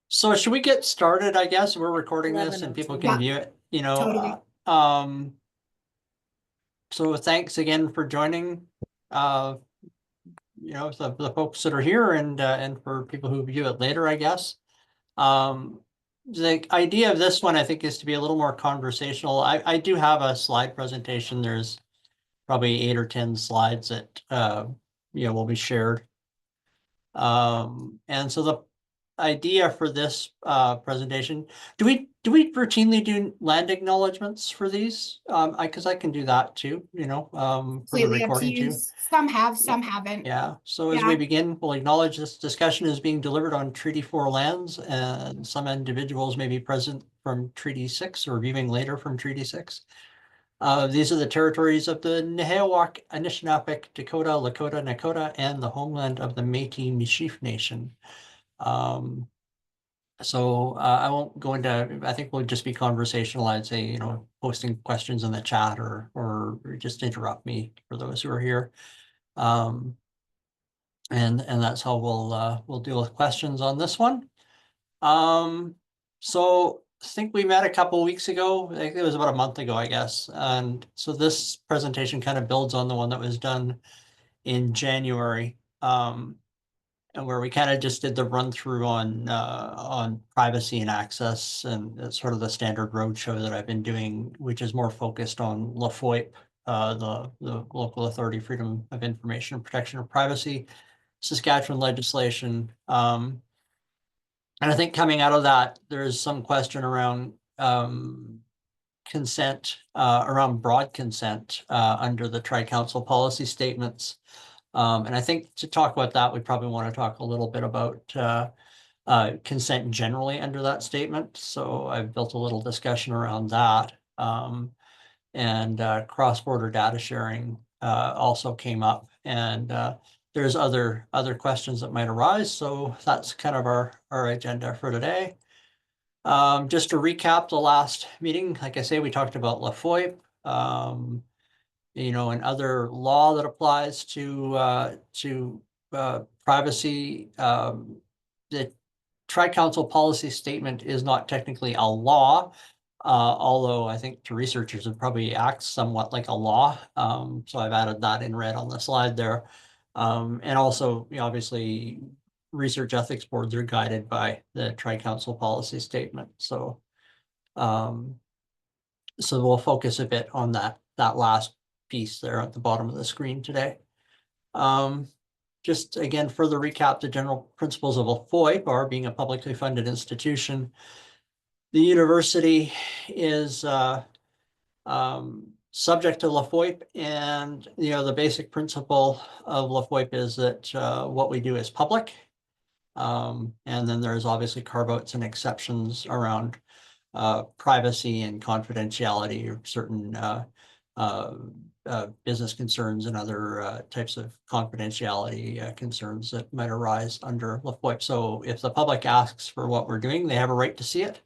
So should we get started? I guess we're recording this and people 11:02. can Yeah, view it, totally. so thanks again for joining, uh, the folks that are here and for people who view it later, I guess. Um, the idea of this one, I think, is to be a little more conversational. I do have a slide presentation. There's probably 8 or 10 slides that, will be shared. And so the idea for this presentation, do we routinely do land acknowledgements for these? Because I can do that too, for the Completely up to recording you. too. Some have, Yeah. some haven't. Yeah. So as we Yeah. begin, we'll acknowledge this discussion is being delivered on Treaty 4 lands, and some individuals may be present from Treaty 6 or viewing later from Treaty 6. These are the territories of the Nehewak, Anishinaabeg, Dakota, Lakota, Nakota, and the homeland of the Métis-Michif Nation. Um, I won't go into, I think we'll just be conversational. I'd say, posting questions in the chat or just interrupt me for those who are here. And that's how we'll deal with questions on this one. So I think we met a couple weeks ago. I think it was about a month ago, I guess. And so this presentation kind of builds on the one that was done in January. And where we kind of just did the run through on privacy and access, and it's sort of the standard roadshow that I've been doing, which is more focused on LaFoIP, the Local Authority Freedom of Information and Protection of Privacy, Saskatchewan legislation. And I think coming out of that, there's some question around consent, around broad consent under the Tri-Council policy statements. And I think to talk about that, we probably want to talk a little bit about consent generally under that statement. So I've built a little discussion around that. And cross-border data sharing also came up, and there's other questions that might arise. So that's kind of our agenda for today. Just to recap the last meeting, like I say, we talked about LaFoIP, and other law that applies to privacy. The Tri-Council policy statement is not technically a law, although I think to researchers it probably acts somewhat like a law. So I've added that in red on the slide there. And also, obviously, research ethics boards are guided by the Tri-Council policy statement. Um, so we'll focus a bit on that last piece there at the bottom of the screen today. Just again, further recap, the general principles of a FOIP are being a publicly funded institution. The university is subject to LaFoIP, and the basic principle of LaFoIP is that what we do is public. And then there's obviously carve-outs and exceptions around privacy and confidentiality, or certain business concerns and other types of confidentiality concerns that might arise under LaFoIP. So if the public asks for what we're doing, they have a right to see it,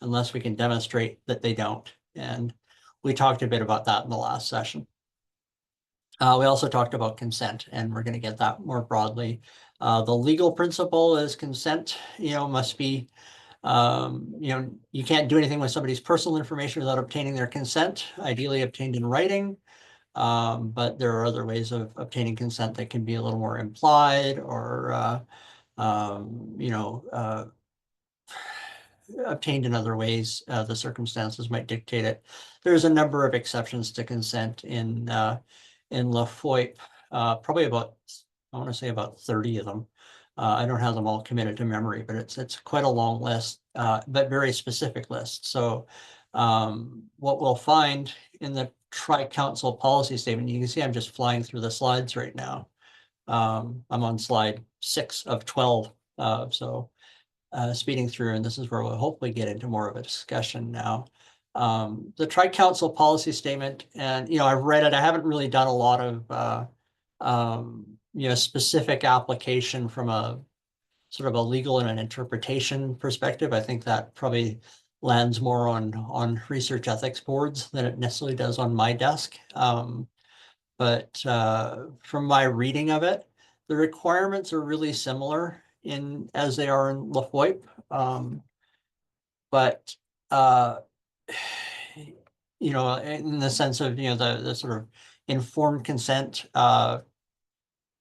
unless we can demonstrate that they don't. And we talked a bit about that in the last session. We also talked about consent, and we're going to get that more broadly. The legal principle is consent, must be, you can't do anything with somebody's personal information without obtaining their consent, ideally obtained in writing. But there are other ways of obtaining consent that can be a little more implied, or, obtained in other ways. The circumstances might dictate it. There's a number of exceptions to consent in LaFoIP, probably about, I want to say about 30 of them. I don't have them all committed to memory, but it's quite a long list, but very specific list. So what we'll find in the Tri-Council policy statement, you can see I'm just flying through the slides right now. I'm on slide 6 of 12. So speeding through, and this is where we'll hopefully get into more of a discussion now. The Tri-Council policy statement, and I've read it. I haven't really done a lot of specific application from a sort of a legal and an interpretation perspective. I think that probably lands more on research ethics boards than it necessarily does on my desk. But from my reading of it, the requirements are really similar as they are in LaFoip. But you know, in the sense of, you know, the sort of informed consent,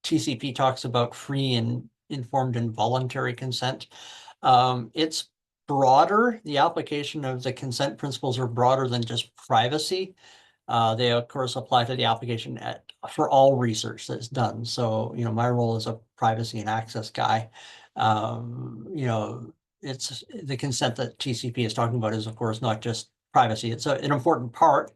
TCP talks about free and informed and voluntary consent. It's broader. The application of the consent principles are broader than just privacy. They of course apply to the application for all research that's done. So, you know, my role as a privacy and access guy, you know, it's the consent that TCP is talking about is of course not just privacy. It's an important part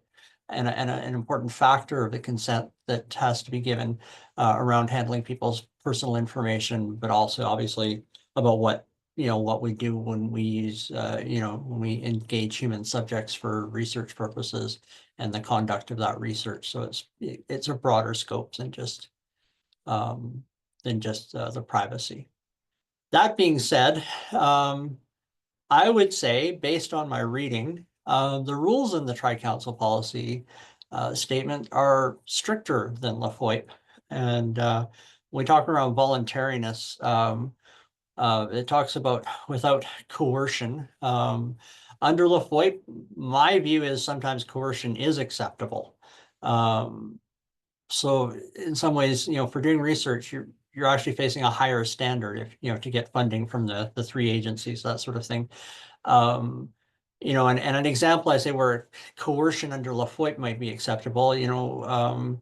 and an important factor of the consent that has to be given around handling people's personal information, but also obviously about what, you know, what we do when we use, you know, when we engage human subjects for research purposes and the conduct of that research. So it's a broader scope than just the privacy. That being said, I would say, based on my reading, the rules in the Tri-Council policy statement are stricter than LaFoip. And when we talk around voluntariness, it talks about without coercion. Under LaFoip, my view is sometimes coercion is acceptable. So in some ways, you know, for doing research, you're actually facing a higher standard if, you know, to get funding from the three agencies, that sort of thing. You know, and an example I say where coercion under LaFoip might be acceptable, you know,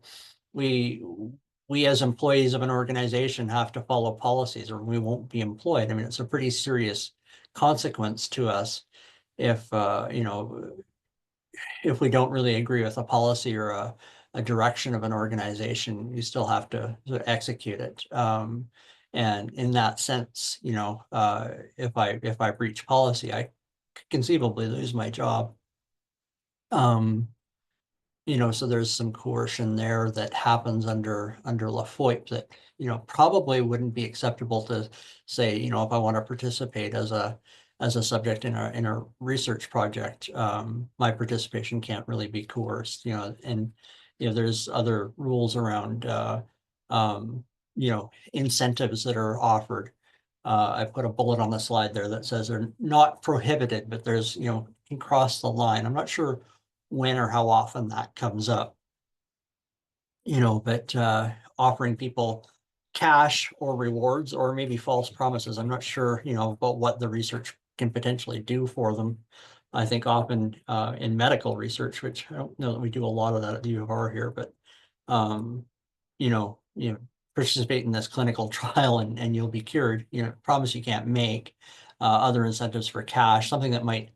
we as employees of an organization have to follow policies or we won't be employed. I mean, it's a pretty serious consequence to us if, you know, if we don't really agree with a policy or a direction of an organization, you still have to sort of execute it. And in that sense, you know, if I breach policy, I could conceivably lose my job. You know, so there's some coercion there that happens under LaFoip that, you know, probably wouldn't be acceptable to say, you know, if I want to participate as a subject in a research project, my participation can't really be coerced, you know, and you know, there's other rules around you know, incentives that are offered. I put a bullet on the slide there that says they're not prohibited, but there's, you know, can cross the line. I'm not sure when or how often that comes up, you know, but offering people cash or rewards or maybe false promises. I'm not sure, you know, about what the research can potentially do for them. I think often in medical research, which I don't know that we do a lot of that at the UofR here, but um, you know, participate in this clinical trial and you'll be cured, you know, promise you can't make. Other incentives for cash, something that might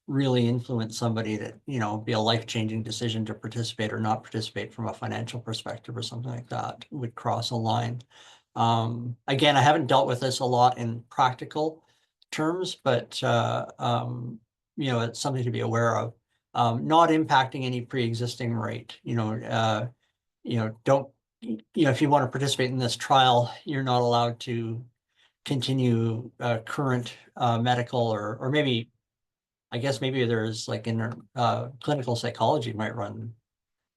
really influence somebody to, you know, be a life-changing decision to participate or not participate from a financial perspective or something like that would cross a line. Again, I haven't dealt with this a lot in practical terms, but you know, it's something to be aware of. Not impacting any pre-existing right, you know, don't, you know, if you want to participate in this trial, you're not allowed to continue current medical or maybe, I guess maybe there's like in clinical psychology might run,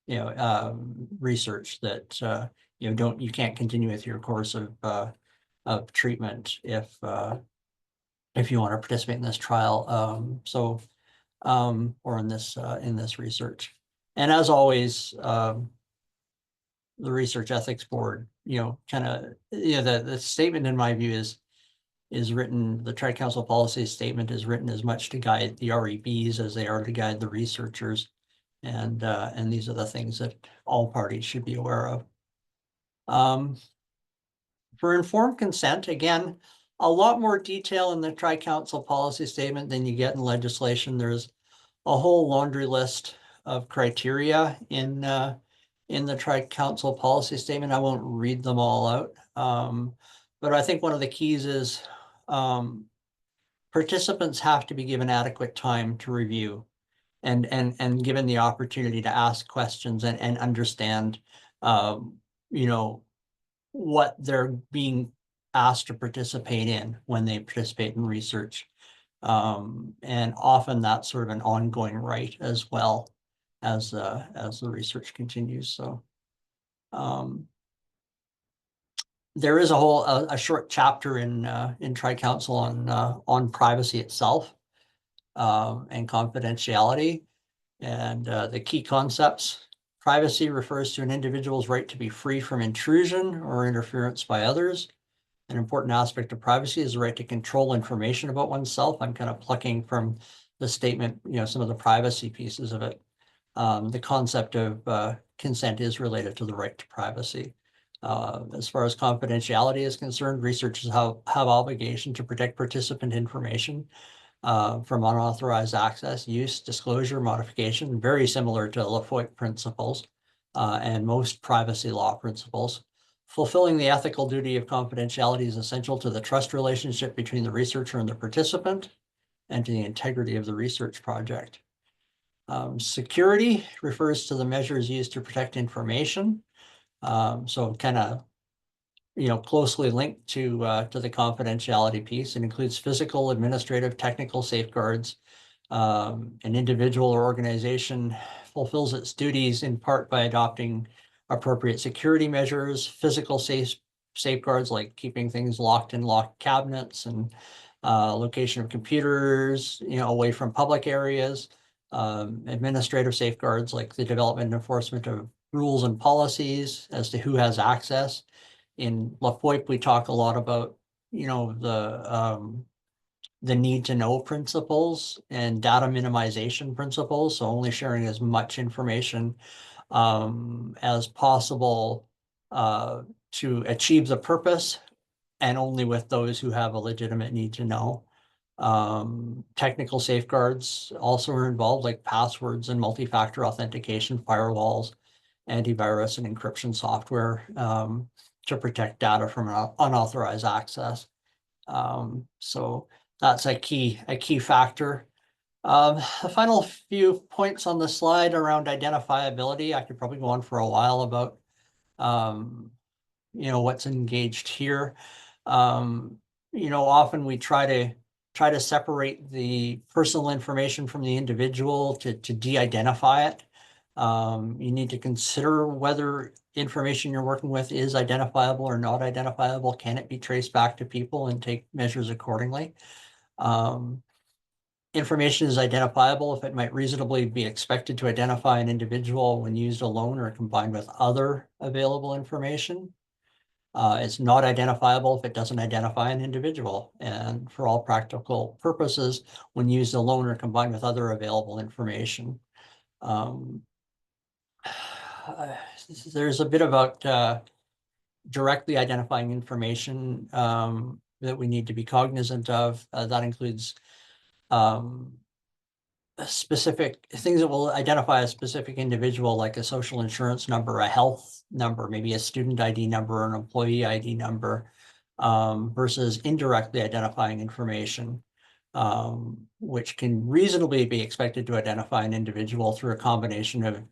you know, research that you know, you can't continue with your course of treatment if you want to participate in this trial. Or in this research. And as always, the Research Ethics Board, you know, kind of, you know, the statement in my view is written, the Tri-Council policy statement is written as much to guide the REBs as they are to guide the researchers. And these are the things that all parties should be aware of. For informed consent, again, a lot more detail in the Tri-Council policy statement than you get in legislation. There's a whole laundry list of criteria in the Tri-Council policy statement. I won't read them all out. But I think one of the keys is participants have to be given adequate time to review and given the opportunity to ask questions and understand, you know, what they're being asked to participate in when they participate in research. And often that's sort of an ongoing right as well as the research continues. So there is a short chapter in Tri-Council on privacy itself and confidentiality. And the key concepts: privacy refers to an individual's right to be free from intrusion or interference by others. An important aspect of privacy is the right to control information about oneself. I'm kind of plucking from the statement, some of the privacy pieces of it. The concept of consent is related to the right to privacy. As far as confidentiality is concerned, researchers have obligation to protect participant information from unauthorized access, use, disclosure, modification, very similar to LaFoy principles and most privacy law principles. Fulfilling the ethical duty of confidentiality is essential to the trust relationship between the researcher and the participant and to the integrity of the research project. Security refers to the measures used to protect information. So kind of closely linked to the confidentiality piece. It includes physical, administrative, technical safeguards. An individual or organization fulfills its duties in part by adopting appropriate security measures, physical safeguards like keeping things locked in locked cabinets and location of computers, away from public areas. Administrative safeguards like the development and enforcement of rules and policies as to who has access. In LaFoy, we talk a lot about, the need to know principles and data minimization principles. So only sharing as much information as possible to achieve the purpose, and only with those who have a legitimate need to know. Technical safeguards also are involved, like passwords and multi-factor authentication, firewalls, antivirus and encryption software to protect data from unauthorized access. So that's a key factor. The final few points on the slide around identifiability, I could probably go on for a while about what's engaged here. Often we try to separate the personal information from the individual to de-identify it. You need to consider whether information you're working with is identifiable or not identifiable. Can it be traced back to people, and take measures accordingly? Information is identifiable if it might reasonably be expected to identify an individual when used alone or combined with other available information. It's not identifiable if it doesn't identify an individual, and for all practical purposes, when used alone or combined with other available information. There's a bit about directly identifying information that we need to be cognizant of. That includes specific things that will identify a specific individual, like a social insurance number, a health number, maybe a student ID number, or an employee ID number, versus indirectly identifying information, which can reasonably be expected to identify an individual through a combination of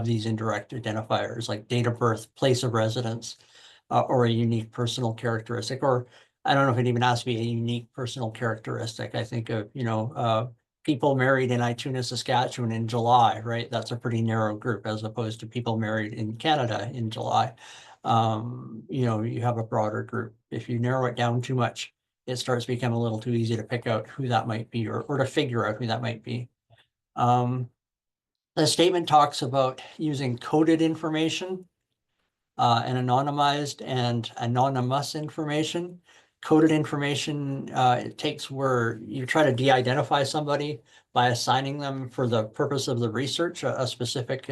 these indirect identifiers, like date of birth, place of residence, or a unique personal characteristic. Or I don't know if it even has to be a unique personal characteristic. I think of, people married in Ituna, Saskatchewan in July, right? That's a pretty narrow group, as opposed to people married in Canada in July. You have a broader group. If you narrow it down too much, it starts becoming a little too easy to pick out who that might be, or to figure out who that might be. The statement talks about using coded information and anonymized and anonymous information. Coded information, it takes where you try to de-identify somebody by assigning them, for the purpose of the research, a specific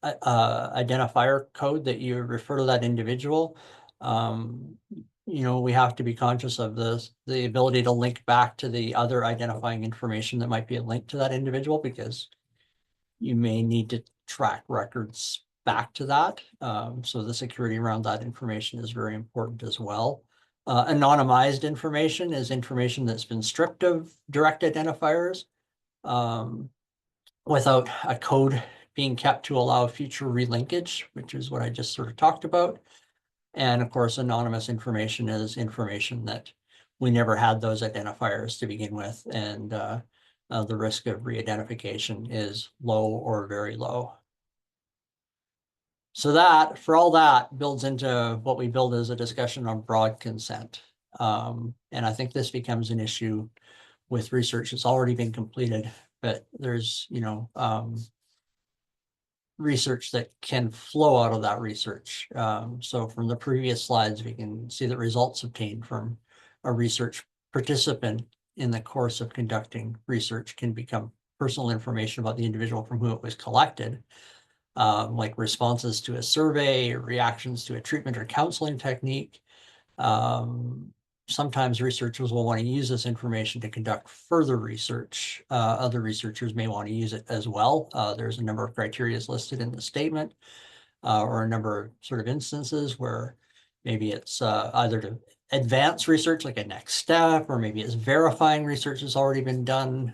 identifier code that you refer to that individual. We have to be conscious of the ability to link back to the other identifying information that might be a link to that individual, because you may need to track records back to that. So the security around that information is very important as well. Anonymized information is information that's been stripped of direct identifiers without a code being kept to allow future relinkage, which is what I just sort of talked about. And of course, anonymous information is information that we never had those identifiers to begin with, and the risk of re-identification is low or very low. So that, for all that, builds into what we build as a discussion on broad consent. And I think this becomes an issue with research that's already been completed, but there's, research that can flow out of that research. So from the previous slides, we can see the results obtained from a research participant in the course of conducting research can become personal information about the individual from whom it was collected, like responses to a survey, reactions to a treatment or counseling technique. Sometimes researchers will want to use this information to conduct further research. Other researchers may want to use it as well. There's a number of criteria listed in the statement, or a number of sort of instances where maybe it's either to advance research like a next step, or maybe it's verifying research has already been done.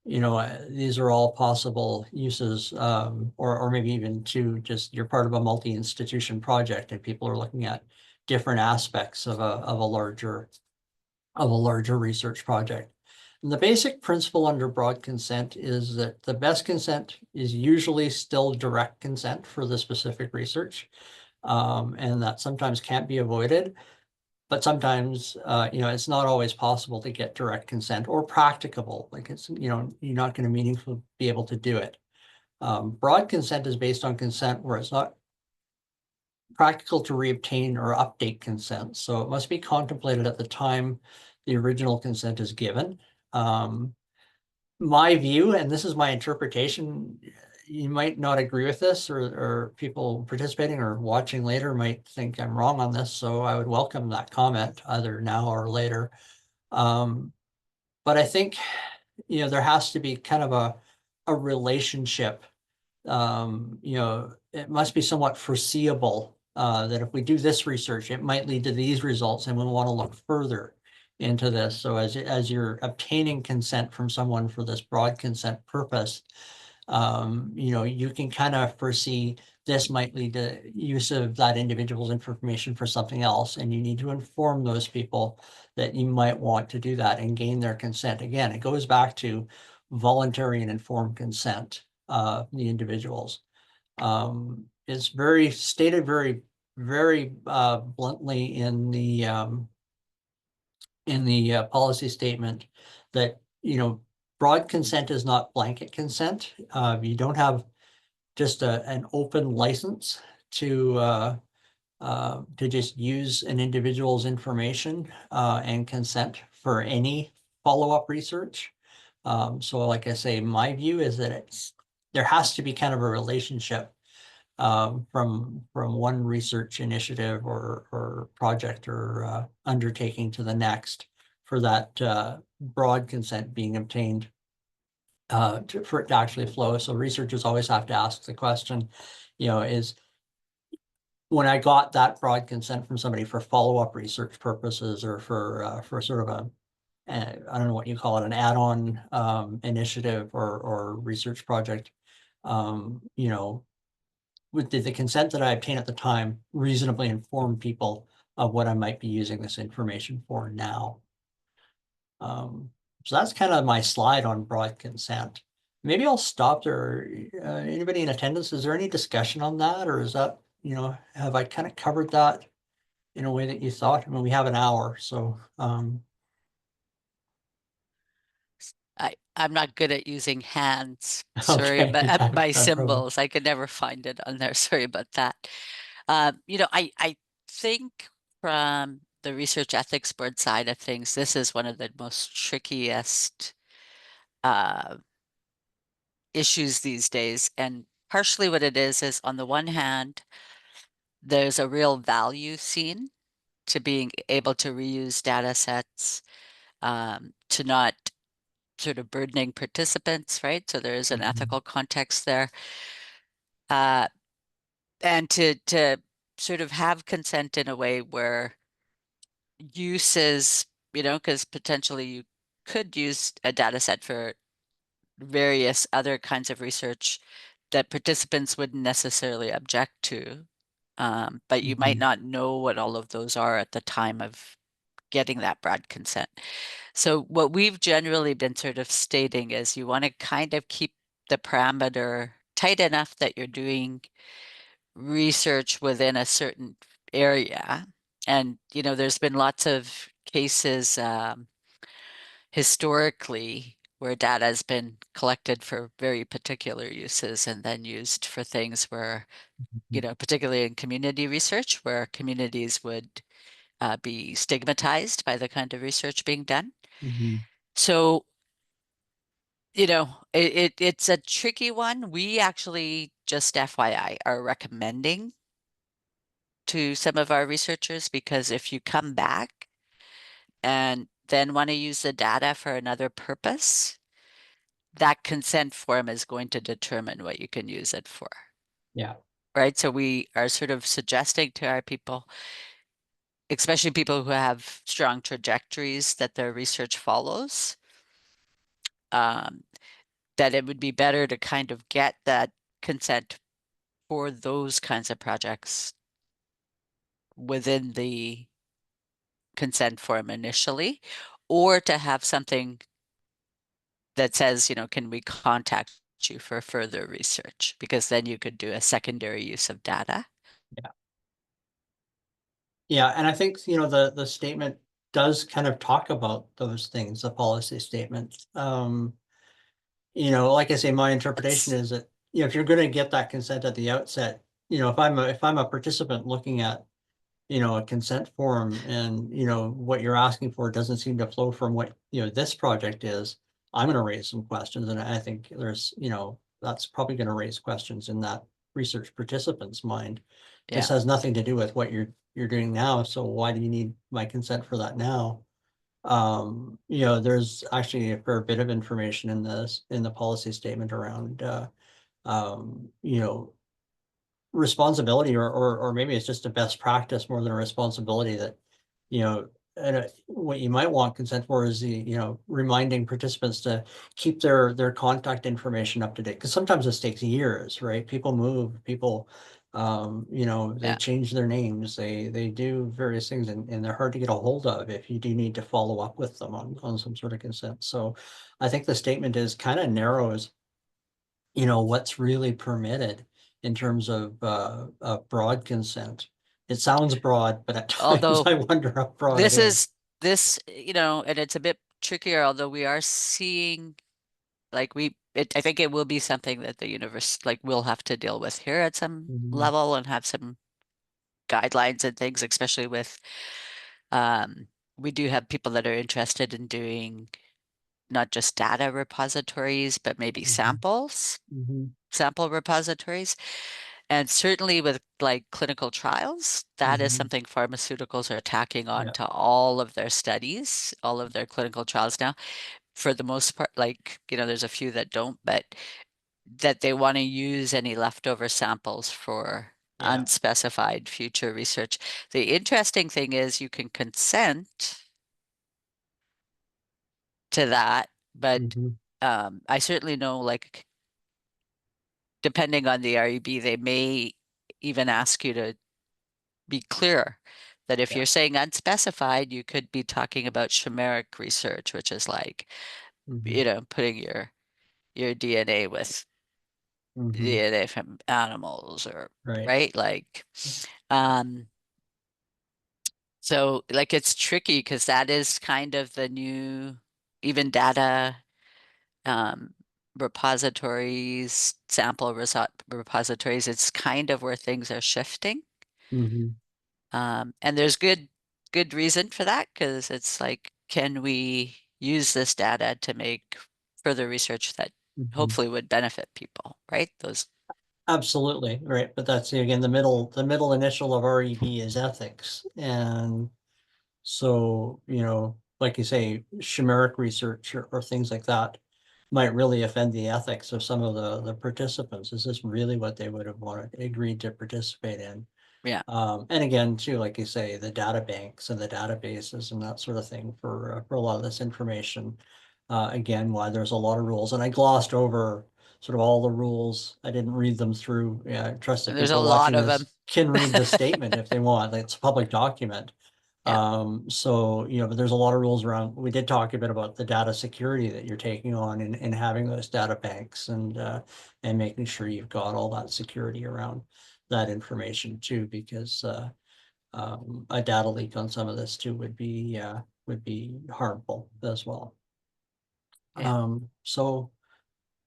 These are all possible uses, or maybe even to just you're part of a multi-institution project and people are looking at different aspects of a larger research project. And the basic principle under broad consent is that the best consent is usually still direct consent for the specific research, and that sometimes can't be avoided. But sometimes, it's not always possible to get direct consent or practicable. Like you're not going to meaningfully be able to do it. Broad consent is based on consent where it's not practical to reobtain or update consent. So it must be contemplated at the time the original consent is given. My view, and this is my interpretation, you might not agree with this, or people participating or watching later might think I'm wrong on this, so I would welcome that comment either now or later. But I think, there has to be kind of a relationship. It must be somewhat foreseeable that if we do this research, it might lead to these results, and we'll want to look further into this. So as you're obtaining consent from someone for this broad consent purpose, you can kind of foresee this might lead to use of that individual's information for something else, and you need to inform those people that you might want to do that and gain their consent. Again, it goes back to voluntary and informed consent of the individuals. It's very stated very, very bluntly in the policy statement that, broad consent is not blanket consent. You don't have just an open license to just use an individual's information and consent for any follow-up research. So like I say, my view is that there has to be kind of a relationship from one research initiative or project or undertaking to the next for that broad consent being obtained for it to actually flow. So researchers always have to ask the question, is when I got that broad consent from somebody for follow-up research purposes or for sort of I don't know what you call it, an add-on initiative or research project, with the consent that I obtained at the time reasonably inform people of what I might be using this information for now. So that's kind of my slide on broad consent. Maybe I'll stop there. Anybody in attendance, is there any discussion on that, or is that, have I kind of covered that in a way that you thought? I mean, we have an hour, so I'm not good at using hands. Sorry okay, about my no problem. symbols. I could never find it on there. Sorry about that. I think from the research ethics board side of things, this is one of the most trickiest uh, issues these days. And partially what it is on the one hand, there's a real value seen to being able to reuse data sets, to not sort of burdening participants, right? So there is an Mhm. ethical context there. Uh, and to sort of have consent in a way where uses, because potentially you could use a data set for various other kinds of research that participants wouldn't necessarily object to. But you might Mhm. not know what all of those are at the time of getting that broad consent. So what we've generally been sort of stating is you want to kind of keep the parameter tight enough that you're doing research within a certain area. And, there's been lots of cases historically where data has been collected for very particular uses and then used for things where, particularly in community research, where communities would be stigmatized by the kind of research being done. Mhm. So, it's a tricky one. We actually, just FYI, are recommending to some of our researchers, because if you come back and then want to use the data for another purpose, that consent form is going to determine what you can use it for. Yeah. Right. So we are sort of suggesting to our people, especially people who have strong trajectories that their research follows, um, that it would be better to kind of get that consent for those kinds of projects within the consent form initially, or to have something that says, can we contact you for further research? Because then you could do a secondary use of data. Yeah. Yeah, and I think, the statement does kind of talk about those things, the policy statement. Like I say, my interpretation That's, is that, if you're gonna get that consent at the outset, if I'm a participant looking at, a consent form and, what you're asking for doesn't seem to flow from what, this project is, I'm gonna raise some questions, and I think that's probably gonna raise questions in that research participant's mind. This yeah. has nothing to do with what you're doing now, so why do you need my consent for that now? There's actually a fair bit of information in the policy statement around um, you know, responsibility, or maybe it's just a best practice more than a responsibility that, you know, what you might want consent for is reminding participants to keep their contact information up to date. Because sometimes this takes years, right? People move, people, they Yeah. change their names, they do various things, and they're hard to get a hold of if you do need to follow up with them on some sort of consent. So I think the statement is kind of narrows what's really permitted in terms of broad consent. It sounds broad, but at times Although I wonder how broad it this is. is this, and it's a bit trickier, although we are seeing, like, I think it will be something that the universe, like, will have to deal with here at some Mhm. level and have some guidelines and things, especially with, um, we do have people that are interested in doing not just data repositories, but maybe Mhm. Mhm. sample repositories. And certainly with, like, clinical trials, that is Mhm. something pharmaceuticals are tacking on Yeah. to all of their studies, all of their clinical trials now. For the most part, like, there's a few that don't, but that they want to use any leftover samples for Yeah. unspecified future research. The interesting thing is you can consent to that, but Mhm. I certainly know, like, depending on the REB, they may even ask you to be clear that if Yeah. you're saying unspecified, you could be talking about chimeric research, which is like, Mhm. putting your DNA with Mhm. DNA from animals, or Right. right, like, um so, like, it's tricky because that is kind of the new, even data, um repositories, repositories, it's kind of where things are shifting. Mhm. And there's good reason for that, because it's like, can we use this data to make further research that Mhm. hopefully would benefit people, right? Those, Absolutely, right. But that's again the middle initial of REB is ethics. And so, like you say, chimeric research or things like that might really offend the ethics of some of the participants. Is this really what they would have wanted, agreed to participate in? yeah. And again, too, like you say, the data banks and the databases and that sort of thing for a lot of this information. Again, why there's a lot of rules, and I glossed over sort of all the rules. I didn't read them through. Yeah, I trust that And there's a people lot watching of them. this can read the statement if they want. Like, it's a public document. Yeah. So, but there's a lot of rules around. We did talk a bit about the data security that you're taking on and having those data banks and making sure you've got all that security around. that information too, because a data leak on some of this too would be harmful as well. Yeah. So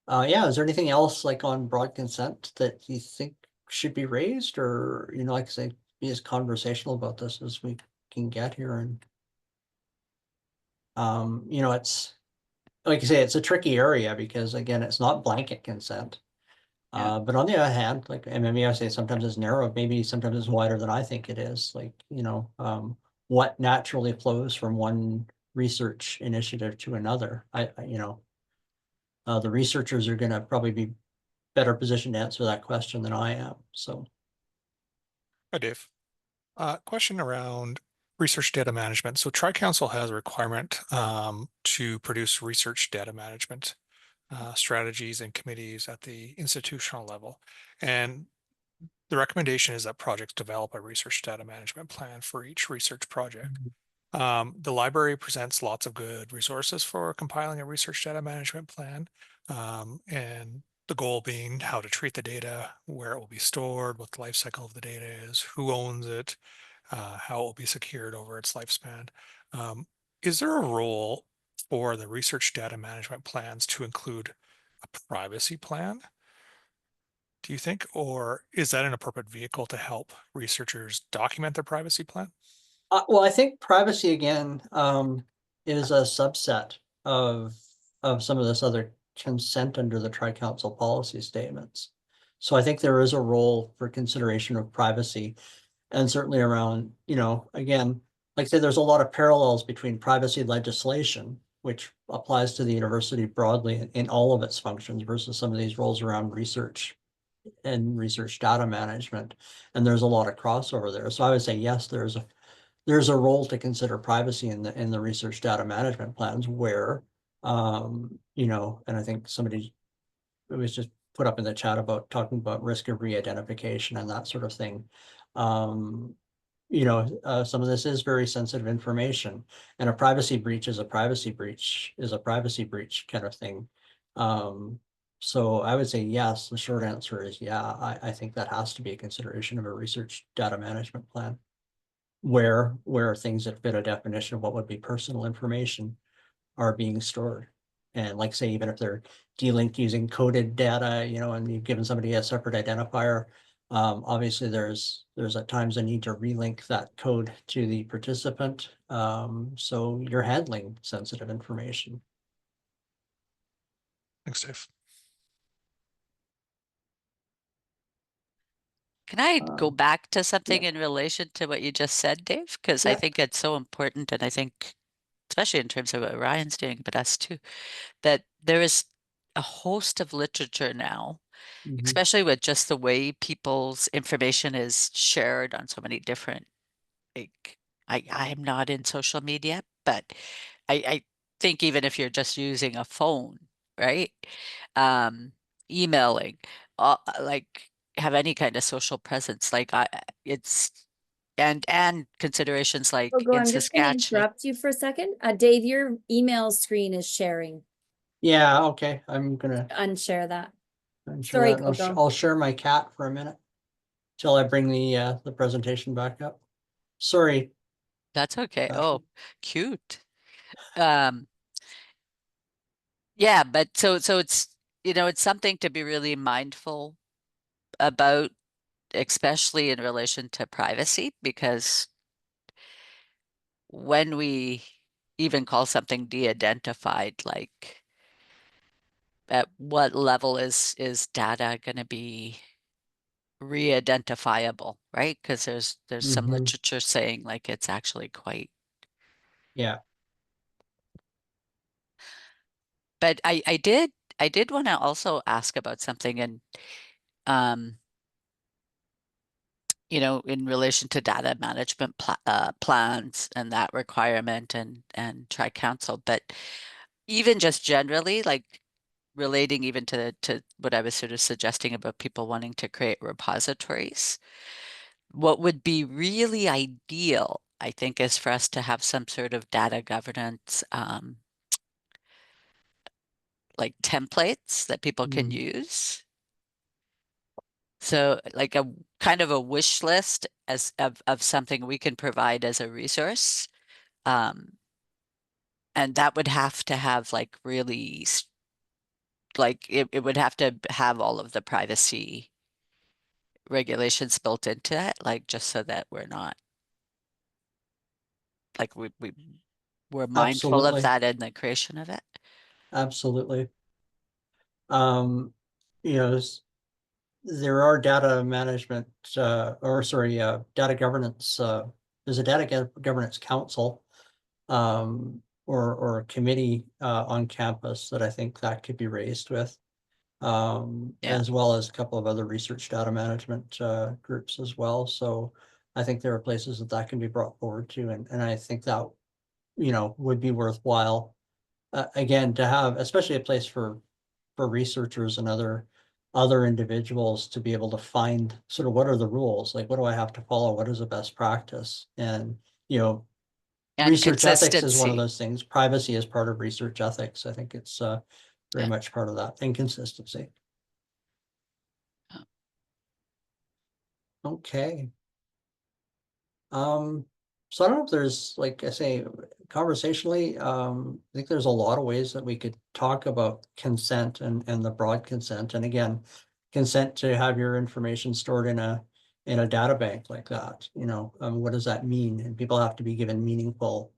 yeah, is there anything else like on broad consent that you think should be raised, or like I say, be as conversational about this as we can get here? And it's like you say, it's a tricky area because again, it's not blanket consent. Yeah. But on the other hand, like I say, sometimes it's narrow, maybe sometimes it's wider than I think it is. Like, what naturally flows from one research initiative to another. The researchers are going to probably be better positioned to answer that question than I am. So, Hi, Dave. Question around research data management. So Tri-Council has a requirement to produce research data management strategies and committees at the institutional level. And the recommendation is that projects develop a research data management plan for each research project. The library presents lots of good resources for compiling a research data management plan, and the goal being how to treat the data, where it will be stored, what the life cycle of the data is, who owns it, how it will be secured over its lifespan. Um, is there a role for the research data management plans to include a privacy plan, do you think, or is that an appropriate vehicle to help researchers document their privacy plan? well, I think privacy again is a subset of some of this other consent under the Tri-Council policy statements. So I think there is a role for consideration of privacy, and certainly around, again, like I said, there's a lot of parallels between privacy legislation, which applies to the university broadly in all of its functions, versus some of these roles around research and research data management. And there's a lot of crossover there. So I would say, yes, there's a role to consider privacy in the research data management plans where, and I think somebody, it was just put up in the chat about talking about risk of re-identification and that sort of thing. Um, some of this is very sensitive information, and a privacy breach is a privacy breach is a privacy breach kind of thing. Um, so I would say yes, the short answer is yeah, I think that has to be a consideration of a research data management plan where things that fit a definition of what would be personal information are being stored. And like say, even if they're delinked using coded data, and you've given somebody a separate identifier, obviously there's at times a need to relink that code to the participant. So you're handling sensitive information. Thanks, Dave. Can I go Um, back to yeah, something in relation to what you just said, Dave? Because I yeah. think it's so important, and I think, especially in terms of what Ryan's doing, but us too, that there is a host of literature now, Mhm. especially with just the way people's information is shared on so many different, like, I'm not in social media, but I think even if you're just using a phone, right? Um, Emailing, like have any kind of social presence, like it's and considerations like Ogo, in I'm just going to Saskatchewan. interrupt you for a second. Dave, your email screen is sharing. Yeah, okay. I'm gonna Unshare that. ensure Sorry, that. Ogo. I'll share my cat for a minute till I bring the presentation back up. Sorry. That's okay. Ashley. Oh, cute. Um, yeah, but so it's it's something to be really mindful about, especially in relation to privacy, because when we even call something de-identified, like at what level is data going to be re-identifiable, right? Because there's some Mhm. literature saying like it's actually quite. Yeah. But I did want to also ask about something, and um in relation to data management plans and that requirement and Tri-Council, but even just generally, like relating even to what I was sort of suggesting about people wanting to create repositories. What would be really ideal, I think, is for us to have some sort of data governance, like templates that people can Mhm. use. So like a kind of a wish list as of something we can provide as a resource. And that would have to have like really like it would have to have all of the privacy regulations built into it, like just so that we're not like we're mindful of Absolutely. that in the creation of it. Absolutely. You know, there are data management, data governance, there's a data governance council, or a committee, on campus that I think that could be raised with. Yeah. As well as a couple of other research data management, groups as well. So I think there are places that that can be brought forward to, and I think that, would be worthwhile. Again, to have, especially a place for researchers and other individuals to be able to find sort of what are the rules, like what do I have to follow, what is the best practice, and And research ethics is one of consistency. those things. Privacy is part of research ethics. I think it's very Yeah. much part of that, and consistency. Oh. Okay. So I don't know if there's, like I say, conversationally, I think there's a lot of ways that we could talk about consent and the broad consent. And again, consent to have your information stored in a data bank like that, what does that mean? And people have to be given meaningful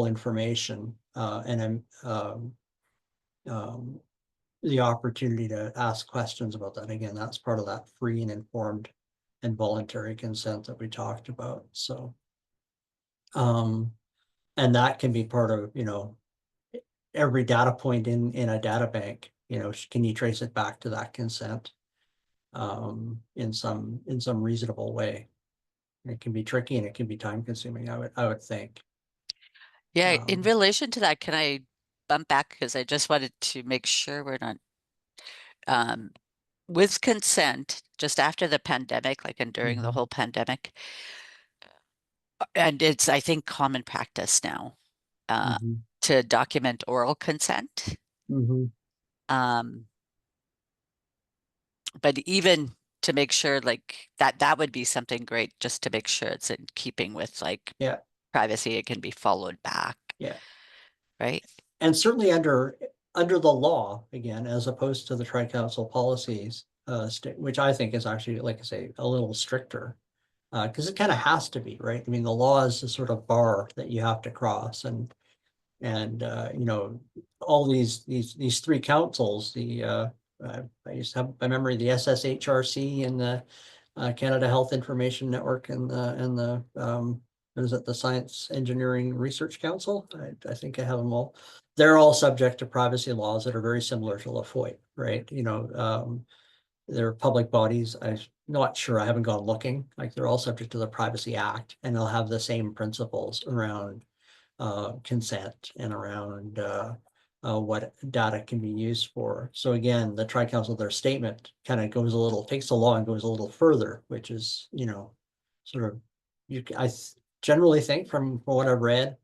information, and the opportunity to ask questions about that. Again, that's part of that free and informed and voluntary consent that we talked about. So, and that can be part of, every data point in a data bank, can you trace it back to that consent, in some reasonable way? It can be tricky and it can be time consuming, I would think. Yeah, in Um, relation to that, can I bump back because I just wanted to make sure we're not um with consent just after the pandemic, like and during the mhm, whole pandemic, and it's I think common practice now uh mhm, to document oral consent. mhm. Um, but even to make sure like that would be something great just to make sure it's in keeping with like Yeah, privacy, it can be followed back, yeah. right? And certainly under the law, again, as opposed to the tri-council policies, which I think is actually, like I say, a little stricter. Because it kind of has to be, right? I mean, the law is the sort of bar that you have to cross, and all these three councils, I used to have by memory the SSHRC and the Canada Health Information Network, and the what is it, the Science Engineering Research Council. I think I have them all. They're all subject to privacy laws that are very similar to LaFoy, right? They're public bodies. I'm not sure. I haven't gone looking. Like, they're all subject to the Privacy Act, and they'll have the same principles around consent and around what data can be used for. So again, the Tri-Council, their statement kind of takes the law and goes a little further, which is, sort of, I generally think from what I've read,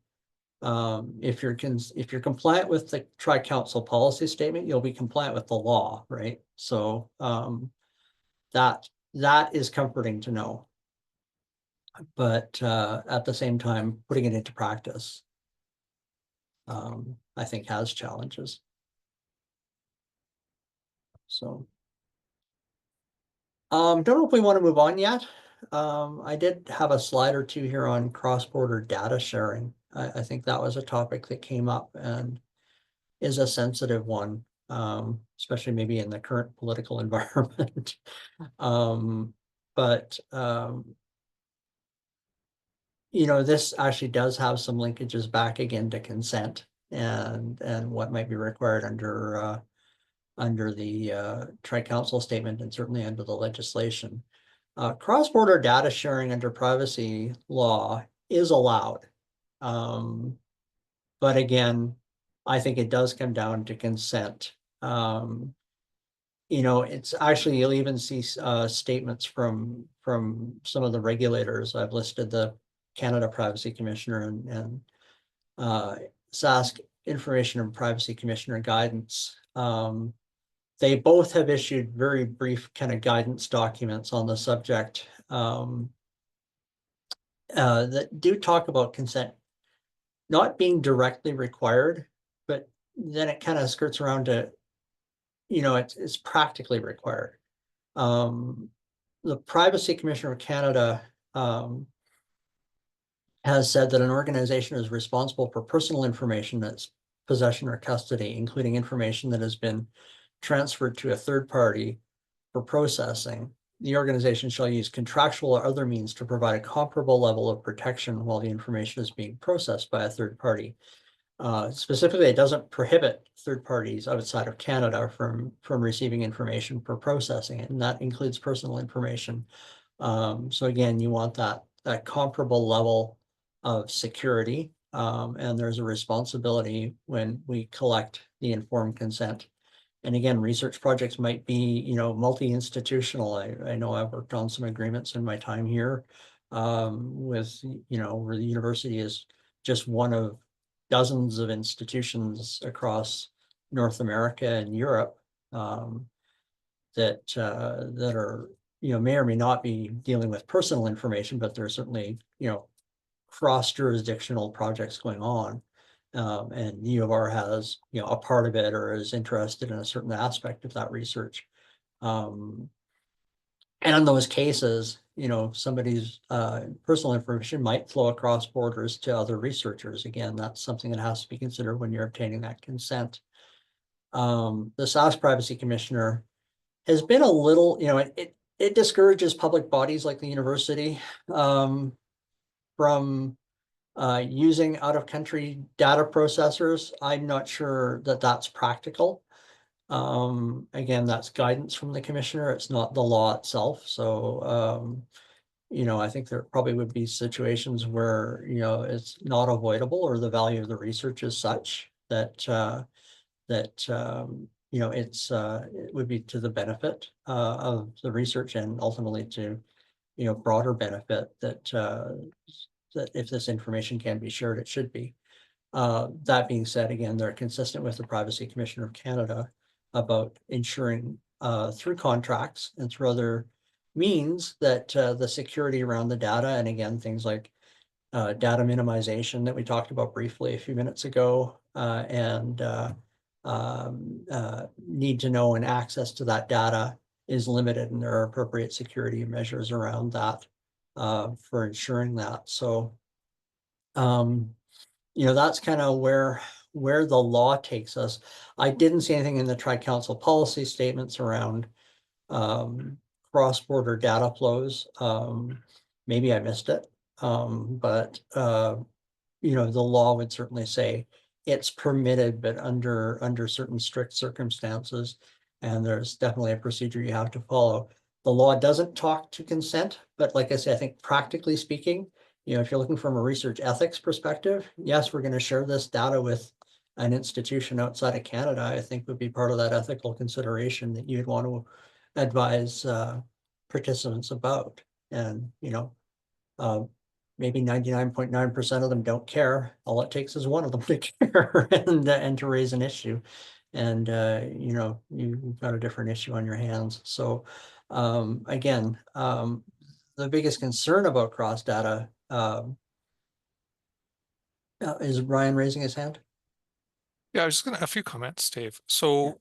if you're compliant with the Tri-Council policy statement, you'll be compliant with the law, right? So that is comforting to know. But at the same time, putting it into practice, I think has challenges. So don't know if we want to move on yet. I did have a slide or two here on cross-border data sharing. I think that was a topic that came up and is a sensitive one, especially maybe in the current political environment. But this actually does have some linkages back again to consent and what might be required under the tri-council statement, and certainly under the legislation. Cross-border data sharing under privacy law is allowed. But again, I think it does come down to consent. It's actually, you'll even see statements from some of the regulators. I've listed the Canada Privacy Commissioner and SASC Information and Privacy Commissioner guidance. They both have issued very brief kind of guidance documents on the subject that do talk about consent not being directly required, but then it kind of skirts around to, it's practically required. The Privacy Commissioner of Canada has said that an organization is responsible for personal information that's possession or custody, including information that has been transferred to a third party for processing. The organization shall use contractual or other means to provide a comparable level of protection while the information is being processed by a third party. Specifically, it doesn't prohibit third parties outside of Canada from receiving information for processing it, and that includes personal information. So again, you want that comparable level of security, and there's a responsibility when we collect the informed consent. And again, research projects might be, multi-institutional. I know I've worked on some agreements in my time here with, where the university is just one of dozens of institutions across North America and Europe that are, may or may not be dealing with personal information, but there's certainly, cross-jurisdictional projects going on. And UofR has, a part of it or is interested in a certain aspect of that research. And in those cases, somebody's personal information might flow across borders to other researchers. Again, that's something that has to be considered when you're obtaining that consent. The SAS Privacy Commissioner has been a little, it discourages public bodies like the university from using out-of-country data processors. I'm not sure that that's practical. Again, that's guidance from the commissioner. It's not the law itself. So, I think there probably would be situations where, it's not avoidable or the value of the research is such that, it would be to the benefit of the research and ultimately to, broader benefit that if this information can be shared, it should be. That being said, again, they're consistent with the Privacy Commissioner of Canada about ensuring through contracts and through other means that the security around the data, and again, things like data minimization that we talked about briefly a few minutes ago, and need to know and access to that data is limited, and there are appropriate security measures around that for ensuring that. So, that's kind of where the law takes us. I didn't see anything in the Tri-Council policy statements around cross-border data flows. Maybe I missed it, but the law would certainly say it's permitted, but under certain strict circumstances, and there's definitely a procedure you have to follow. The law doesn't talk to consent, but like I say, I think practically speaking, if you're looking from a research ethics perspective, yes, we're going to share this data with an institution outside of Canada, I think would be part of that ethical consideration that you'd want to advise participants about. And, maybe 99.9% of them don't care. All it takes is one of them to care and to raise an issue. And, you've got a different issue on your hands. So, again, the biggest concern about cross data is Ryan raising his hand? Yeah, I was just gonna a few comments, Dave. So,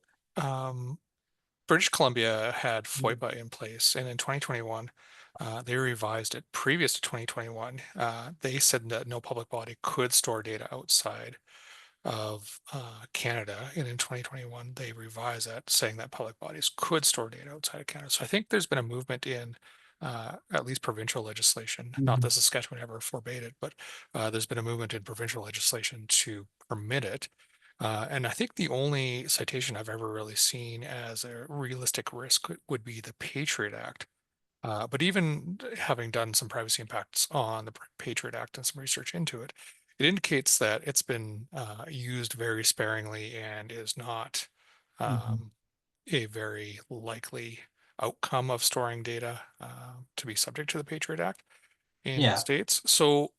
British Columbia had FOIPA in place, and in 2021, they revised it. Previous to 2021, they said that no public body could store data outside of Canada, and in 2021, they revised that, saying that public bodies could store data outside of Canada. So I think there's been a movement in at least provincial legislation, not that Saskatchewan ever forbade it, but there's been a movement in provincial legislation to permit it. And I think the only citation I've ever really seen as a realistic risk would be the Patriot Act. But even having done some privacy impacts on the Patriot Act and some research into it, it indicates that it's been used very sparingly and is not a very likely outcome of storing data to be subject to the Patriot Act in the States. So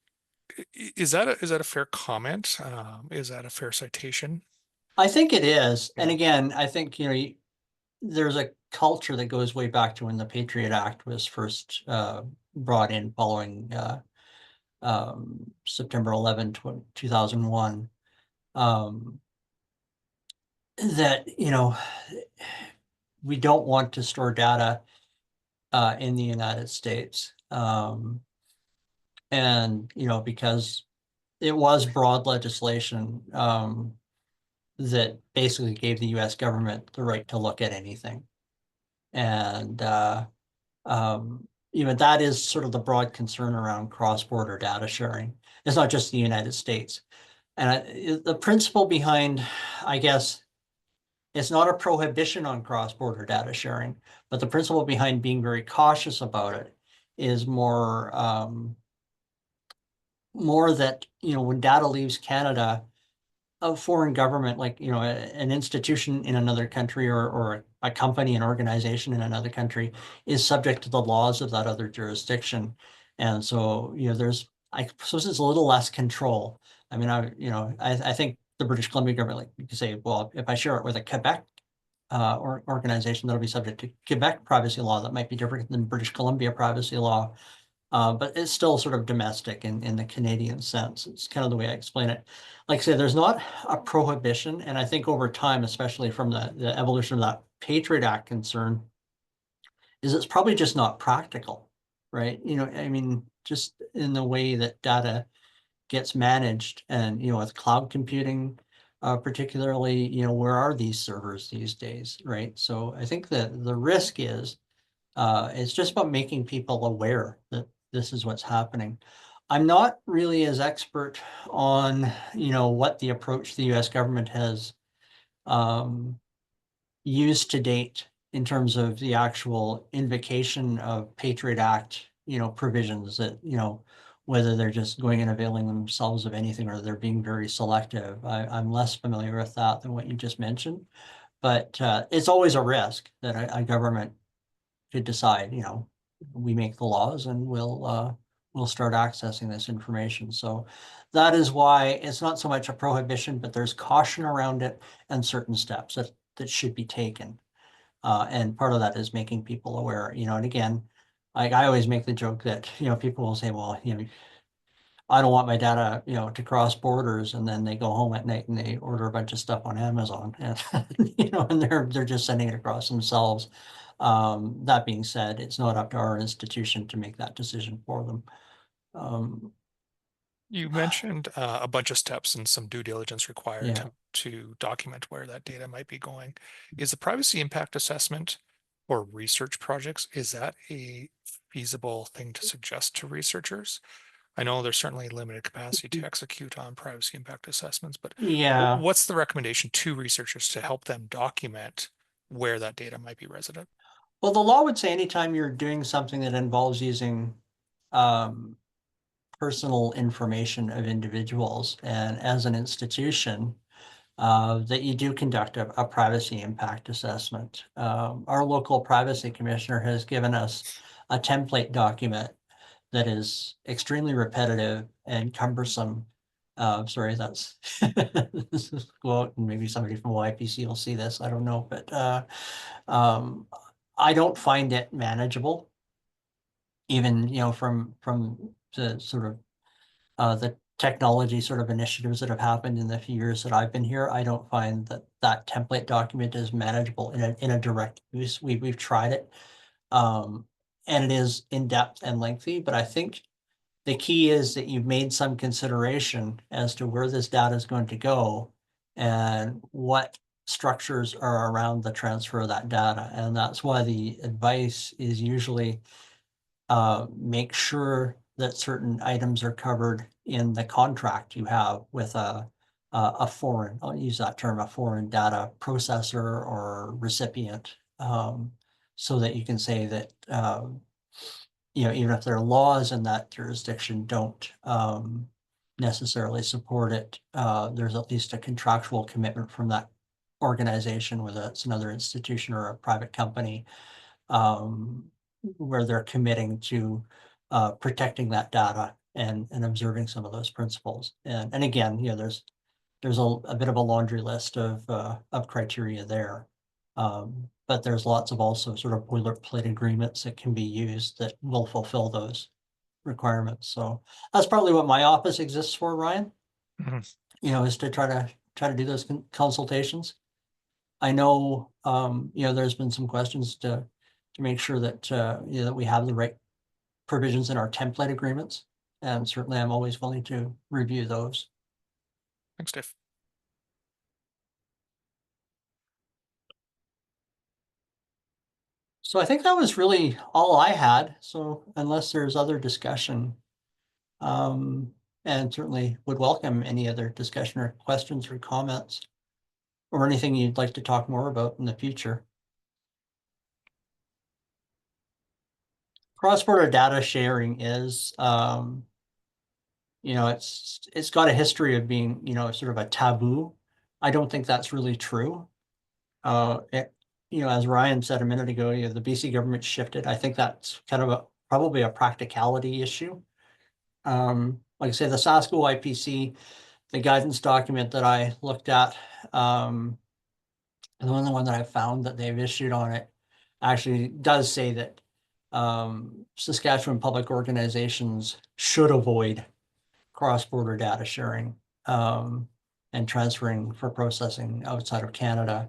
is that a fair comment? Is that a fair citation? I think it is. And Yeah. again, I think, there's a culture that goes way back to when the Patriot Act was first brought in following September 11, 2001. That, we don't want to store data in the United States. And, because it was broad legislation that basically gave the US government the right to look at anything. And that is sort of the broad concern around cross-border data sharing. It's not just the United States. And the principle behind, I guess, it's not a prohibition on cross-border data sharing, but the principle behind being very cautious about it is more that, when data leaves Canada, a foreign government, like, an institution in another country or a company, an organization in another country is subject to the laws of that other jurisdiction. And so, I suppose it's a little less control. I mean, I think the British Columbia government, like you could say, well, if I share it with a Quebec or organization, that'll be subject to Quebec privacy law. That might be different than British Columbia privacy law. But it's still sort of domestic in the Canadian sense. It's kind of the way I explain it. Like I said, there's not a prohibition. And I think over time, especially from the evolution of that Patriot Act concern, is it's probably just not practical, right? I mean, just in the way that data gets managed and, with cloud computing, particularly, where are these servers these days, right? So I think that the risk is, it's just about making people aware that this is what's happening. I'm not really as expert on, what the approach the US government has used to date in terms of the actual invocation of Patriot Act, provisions that, whether they're just going and availing themselves of anything or they're being very selective. I'm less familiar with that than what you just mentioned, but it's always a risk that a government could decide, we make the laws and we'll start accessing this information. So that is why it's not so much a prohibition, but there's caution around it and certain steps that should be taken. And part of that is making people aware, and again, like I always make the joke that, people will say, well, I don't want my data, to cross borders, and then they go home at night and they order a bunch of stuff on Amazon, and and they're just sending it across themselves. That being said, it's not up to our institution to make that decision for them. You mentioned a bunch of steps and some due diligence required Yeah. to document where that data might be going. Is the privacy impact assessment or research projects, is that a feasible thing to suggest to researchers? I know there's certainly limited capacity to execute on privacy impact assessments, but Yeah. what's the recommendation to researchers to help them document where that data might be resident? Well, the law would say anytime you're doing something that involves using personal information of individuals, and as an institution, that you do conduct a privacy impact assessment. Our local privacy commissioner has given us a template document that is extremely repetitive and cumbersome. Sorry, that's this is quote, and maybe somebody from YPC will see this. I don't know, but I don't find it manageable, even from the sort of the technology sort of initiatives that have happened in the few years that I've been here. I don't find that template document is manageable in a direct use. We've tried it, and it is in depth and lengthy. But I think the key is that you've made some consideration as to where this data is going to go and what structures are around the transfer of that data. And that's why the advice is usually make sure that certain items are covered in the contract you have with a foreign, I'll use that term, a foreign data processor or recipient, so that you can say that, even if there are laws in that jurisdiction don't necessarily support it, there's at least a contractual commitment from that organization, whether it's another institution or a private company, where they're committing to protecting that data and observing some of those principles. And again, there's a bit of a laundry list of criteria there. But there's lots of also sort of boilerplate agreements that can be used that will fulfill those requirements. So that's probably what my office exists for, Ryan. Mhm. You know, is to try to do those consultations. I know, you know, there's been some questions to make sure that, you know, that we have the right provisions in our template agreements. And certainly I'm always willing to review those. Thanks, Dave. So I think that was really all I had. So unless there's other discussion, and certainly would welcome any other discussion or questions or comments or anything you'd like to talk more about in the future. Cross-border data sharing is, you know, it's got a history of being, you know, sort of a taboo. I don't think that's really true. You know, as Ryan said a minute ago, you know, the BC government shifted. I think that's kind of probably a practicality issue. Like I say, the SASCO IPC, the guidance document that I looked at, and the only one that I found that they've issued on it actually does say that Saskatchewan public organizations should avoid cross-border data sharing and transferring for processing outside of Canada.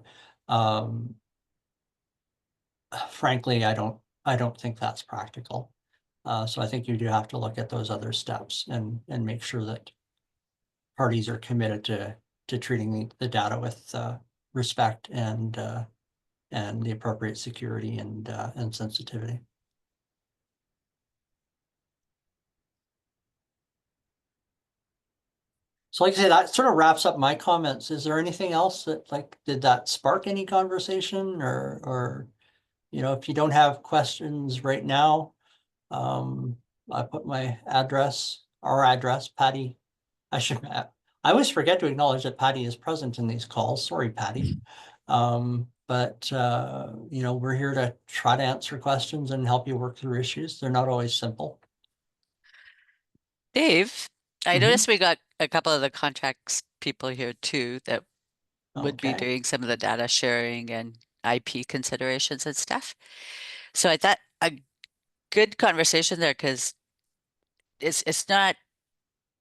Frankly, I don't think that's practical. So I think you do have to look at those other steps and make sure that parties are committed to treating the data with respect and the appropriate security and sensitivity. So like I said, that sort of wraps up my comments. Is there anything else that did that spark any conversation or, you know, if you don't have questions right now, I put my address, our address, Patty. I always forget to acknowledge that Patty is present in these calls. Sorry, Patty. But you know, we're here to try to answer questions and help you work through issues. They're not always simple. Dave, I Mhm. noticed we got a couple of the contracts people here too that would be Okay. doing some of the data sharing and IP considerations and stuff. So I thought a good conversation there because it's not,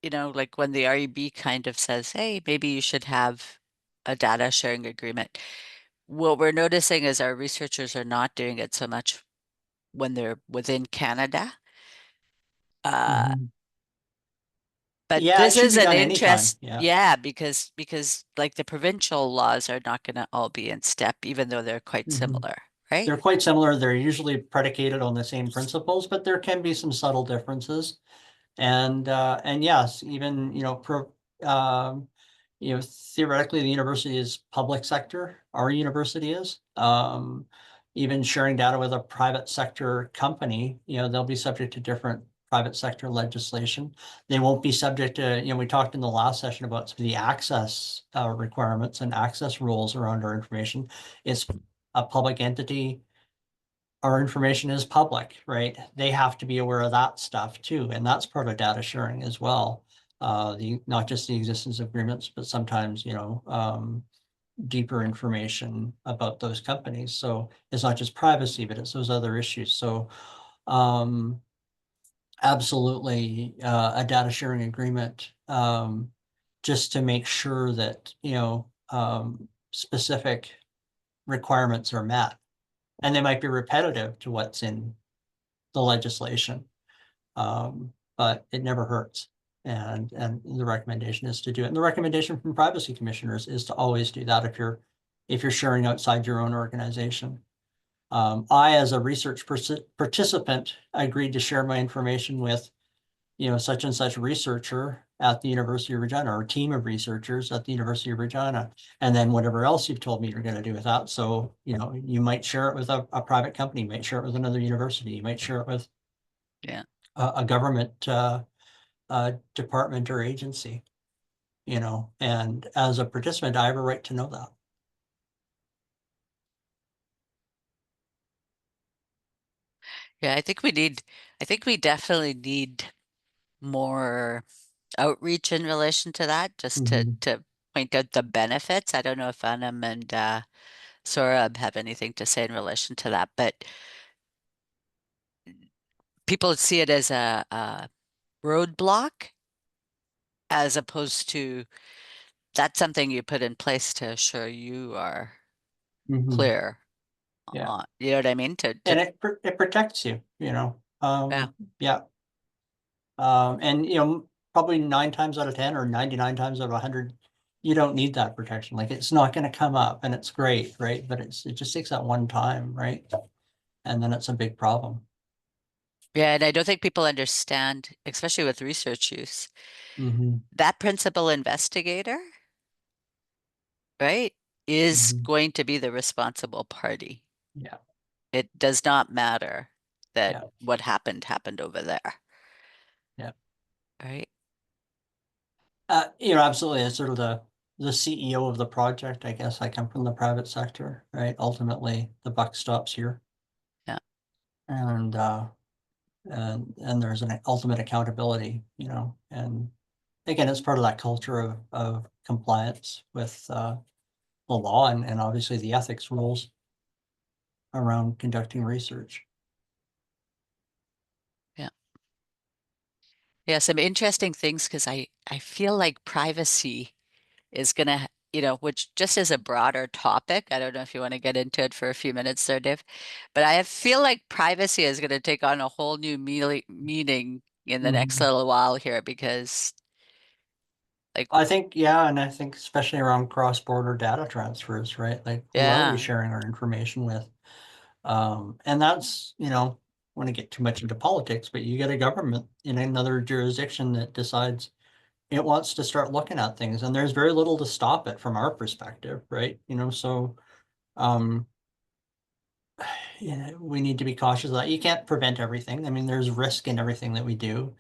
you know, like when the REB kind of says, hey, maybe you should have a data sharing agreement. What we're noticing is our researchers are not doing it so much when they're within Canada. Mhm. But Yeah, it this should is be an done anytime. interest, Yeah. yeah, because like the provincial laws are not going to all be in step, even though they're quite Mhm. similar, right? They're quite similar. They're usually predicated on the same principles, but there can be some subtle differences. And yes, even, you know, you know, theoretically the university is public sector. Our university is. Even sharing data with a private sector company, you know, they'll be subject to different private sector legislation. They won't be subject to, you know, we talked in the last session about some of the access requirements and access rules around our information. It's a public entity. Our information is public, right? They have to be aware of that stuff too, and that's part of data sharing as well. Not just the existence of agreements, but sometimes, you know, deeper information about those companies. So it's not just privacy, but it's those other issues. So absolutely a data sharing agreement, just to make sure that, you know, specific requirements are met. And they might be repetitive to what's in the legislation, but it never hurts. And the recommendation is to do it. And the recommendation from privacy commissioners is to always do that if you're sharing outside your own organization. I, as a research participant, agreed to share my information with, you know, such and such researcher at the University of Regina, or a team of researchers at the University of Regina, and then whatever else you've told me you're going to do with that. So, you know, you might share it with a private company, you might share it with another university, you might share it with Yeah. a government department or agency, you know, and as a participant, I have a right to know that. Yeah, I think we definitely need more outreach in relation to that, just Mhm. to point out the benefits. I don't know if Anam and Saurabh have anything to say in relation to that, but people see it as a roadblock as opposed to that's something you put in place to assure you are Mhm. clear. Yeah. You know what I mean? And it protects you, Yeah. yeah. And probably 9 times out of 10 or 99 times out of 100, you don't need that protection. Like it's not going to come up and it's great, right? But it just takes that one time, right? And then it's a big problem. Yeah, and I don't think people understand, especially with research use, Mhm. that principal investigator, right, is Mhm. going to be the responsible party. Yeah. It does not matter that Yeah. what happened over there, Yeah. right? Absolutely. It's sort of the CEO of the project, I guess. I come from the private sector, right? Ultimately, the buck stops here. Yeah. And there's an ultimate accountability, and again, it's part of that culture of compliance with the law and obviously the ethics rules around conducting research. Yeah, some interesting things because I feel like privacy is gonna, which just as a broader topic, I don't know if you want to get into it for a few minutes there, Dave, but I feel like privacy is gonna take on a whole new meaning in the next Mhm. little while here because like, I think, yeah, and I think especially around cross-border data transfers, right? Like who are we yeah, sharing our information with? And that's, want to get too much into politics, but you get a government in another jurisdiction that decides it wants to start looking at things, and there's very little to stop it from our perspective, right? So um, we need to be cautious of that. You can't prevent everything. I mean, there's risk in everything that we do.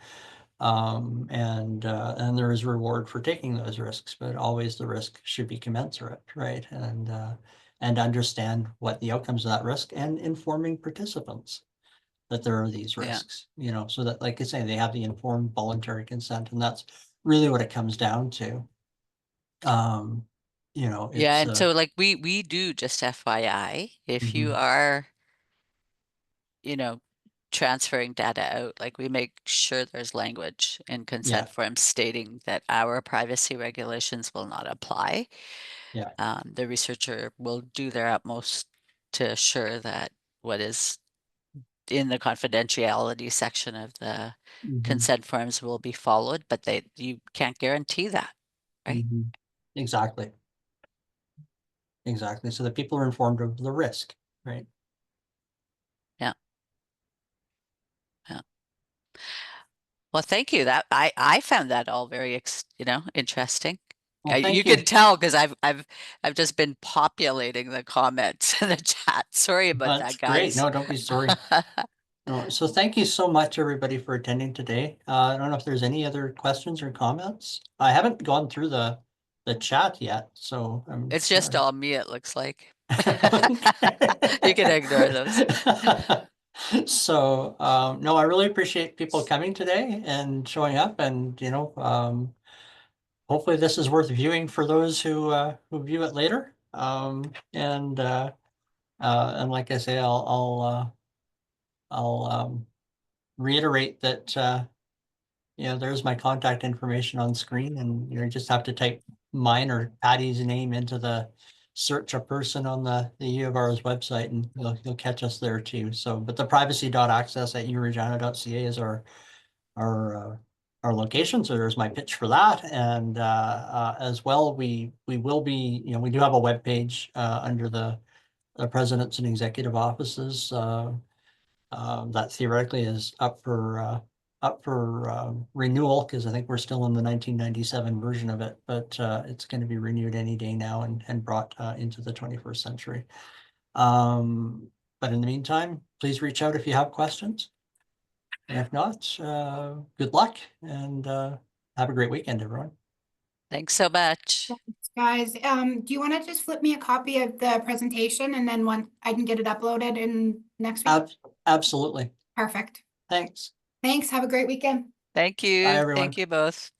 And there is reward for taking those risks, but always the risk should be commensurate, right? And understand what the outcomes of that risk and informing participants that there are these yeah. risks, so that, like I say, they have the informed voluntary consent, and that's really what it comes down to. Yeah, It's and so like we do, just FYI, if you mhm, are, transferring data out, like we make sure there's language in yeah, consent forms stating that our privacy regulations will not apply. yeah, The researcher will do their utmost to assure that what is in the confidentiality section of the mhm, consent forms will be followed, but you can't guarantee that, right? mhm. Exactly. Exactly. So that people are informed of the risk, right? Yeah. Yeah. Well, thank you. That I found that all very interesting. Well, You thank can you. tell because I've just been populating the comments in the chat. Sorry about That's that, great. guys. No, don't be sorry. No, so thank you so much, everybody, for attending today. I don't know if there's any other questions or comments. I haven't gone through the chat yet, so I'm It's just all me, it looks like. You can Okay. ignore those. So, no, I really appreciate people coming today and showing up, and hopefully this is worth viewing for those who view it later. And like I say, I'll reiterate that there's my contact information on screen, and you just have to type mine or Patty's name into the search a person on the UofR's website, and you'll catch us there too. So, but the privacy.access@uregina.ca is our our location. So there's my pitch for that, and as well, we will be, we do have a web page under the presidents and executive offices that theoretically is up for renewal, because I think we're still in the 1997 version of it, but it's going to be renewed any day now and brought into the 21st century. But in the meantime, please reach out if you have questions. And if not, good luck, and have a great weekend, everyone. Thanks so much. Thanks, guys. Do you want to just flip me a copy of the presentation and then I can get it uploaded in next week? Absolutely. Perfect. Thanks. Thanks. Have a great weekend. Thank Bye, you. everyone. Thank you both.